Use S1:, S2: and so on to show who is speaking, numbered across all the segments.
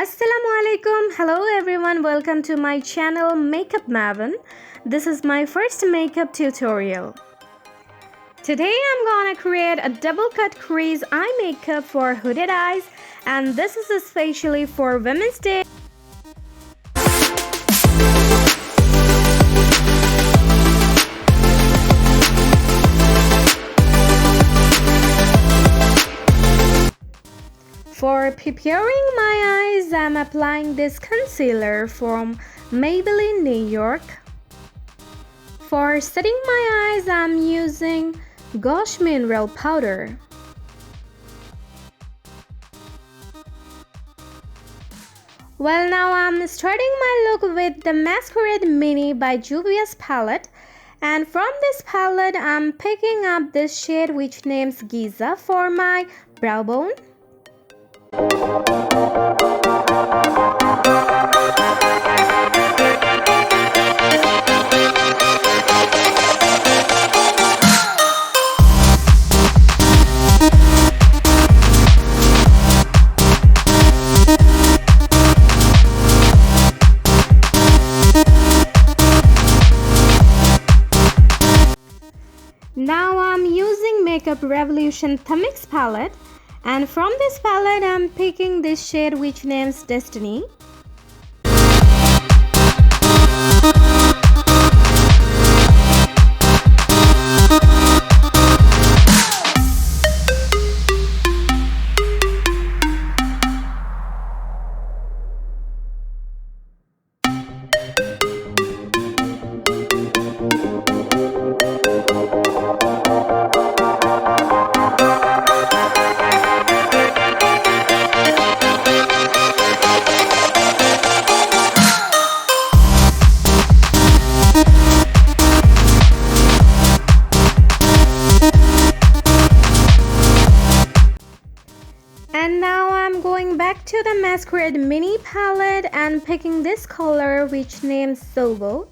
S1: Assalamualaikum. Hello everyone, welcome to my channel Makeup Maven. This is my first makeup tutorial. Today I'm gonna create a double cut crease eye makeup for hooded eyes, and this is especially for Women's Day. For preparing my eyes, I'm applying this concealer from Maybelline New York. For setting my eyes, I'm using Gouache Mineral Powder. Well, now I'm starting my look with the Masquerade Mini by Juvia's palette. And from this palette, I'm picking up this shade which names Giza for my brow bone. Now I'm using Makeup Revolution Thamix palette, and from this palette I'm picking this shade which names Destiny. And now I'm going back to the Masquerade Mini palette and picking this color which names Silver.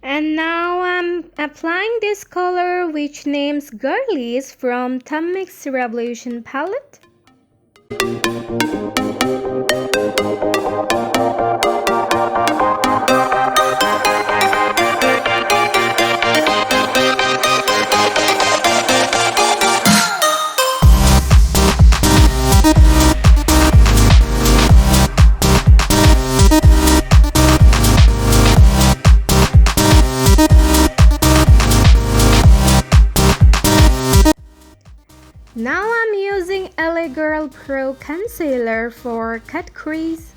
S1: And now I'm applying this color which names Girlies from Thamix Revolution palette. Now I'm using LA Girl Pro Concealer for cut crease.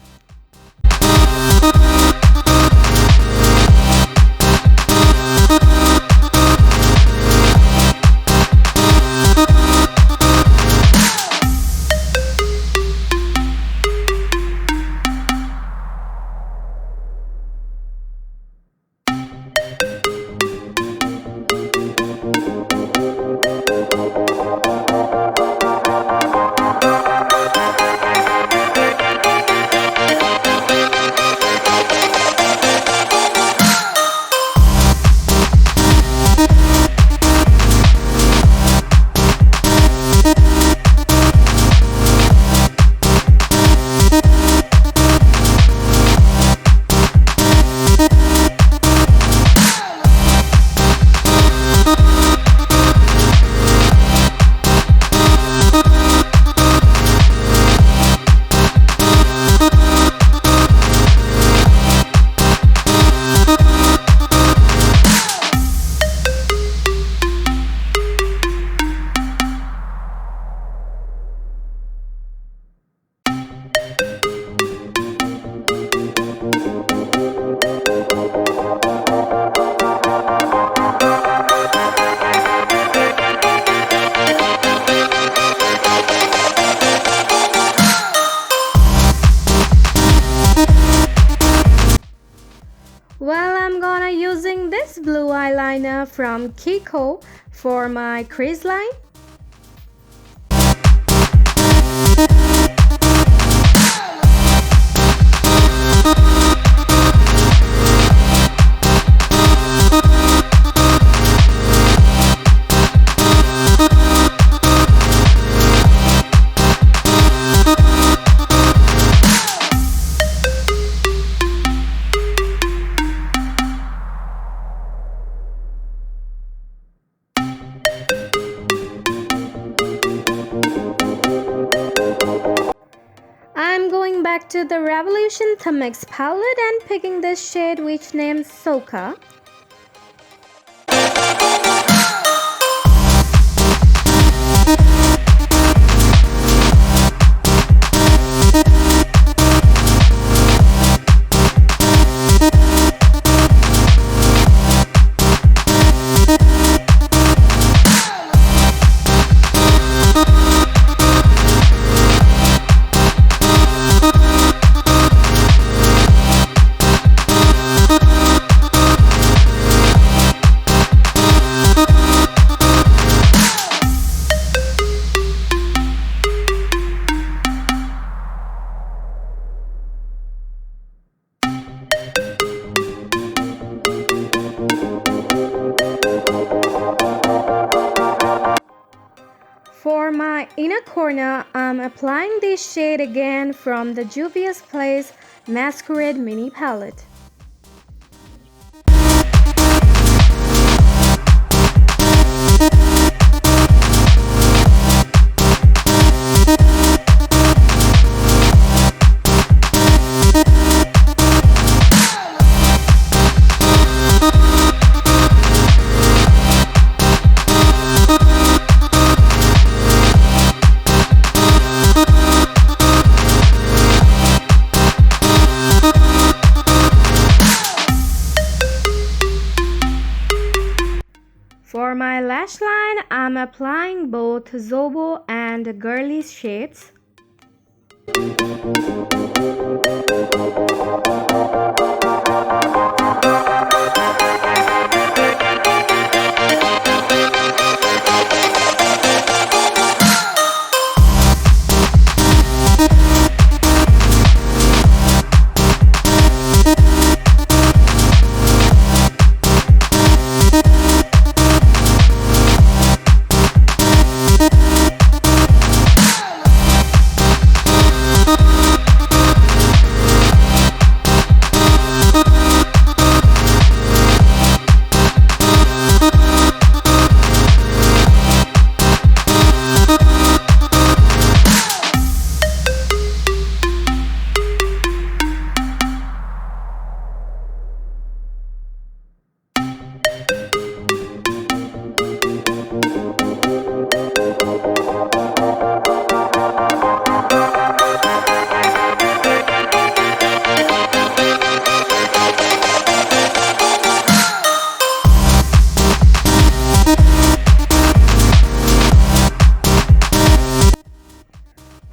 S1: Well, I'm gonna using this blue eyeliner from Kiko for my crease line. going back to the Revolution Thermix palette and picking this shade which named Soka. For my inner corner, I'm applying this shade again from the Juvia's Place Masquerade Mini Palette. For my lash line, I'm applying both Zobo and Girly shades.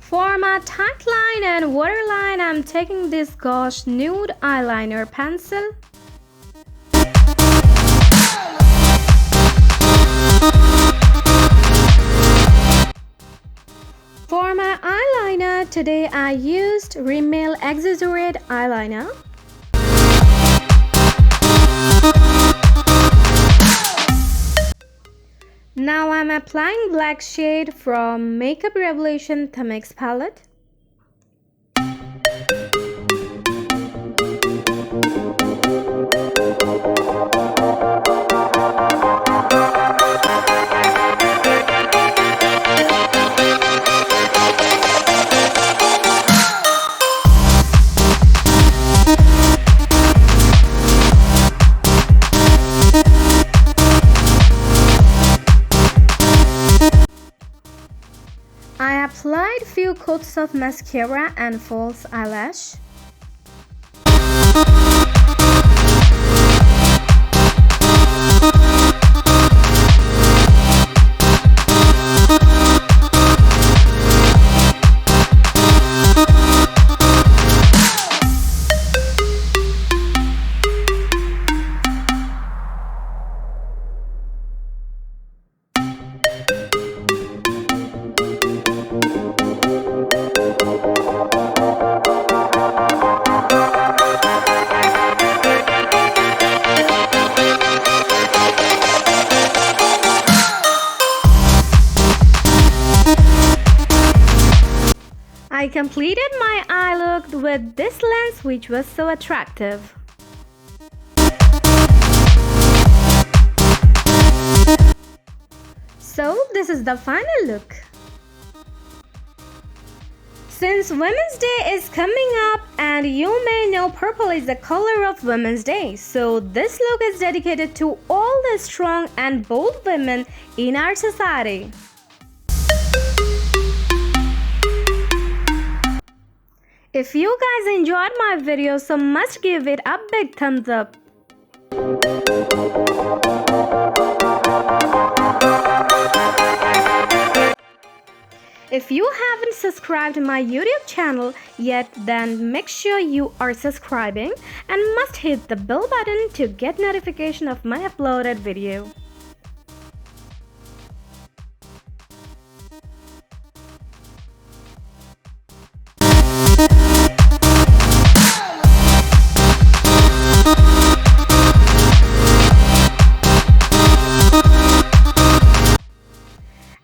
S1: For my tight line and waterline, I'm taking this Gosh Nude Eyeliner pencil. For my eyeliner, today I used Rimmel Exaggerate Eyeliner. Now I'm applying black shade from Makeup Revolution Thermix palette. I applied few coats of mascara and false eyelash. I completed my eye look with this lens which was so attractive. So this is the final look. since Women's Day is coming up, and you may know purple is the color of Women's Day, so this look is dedicated to all the strong and bold women in our society. If you guys enjoyed my video, so must give it a big thumbs up. If you haven't subscribed to my YouTube channel yet, then make sure you are subscribing and must hit the bell button to get notification of my uploaded video.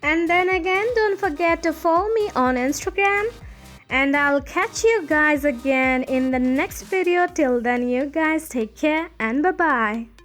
S1: And then again, don't forget to follow me on Instagram, and I'll catch you guys again in the next video. Till then, you guys take care and bye bye.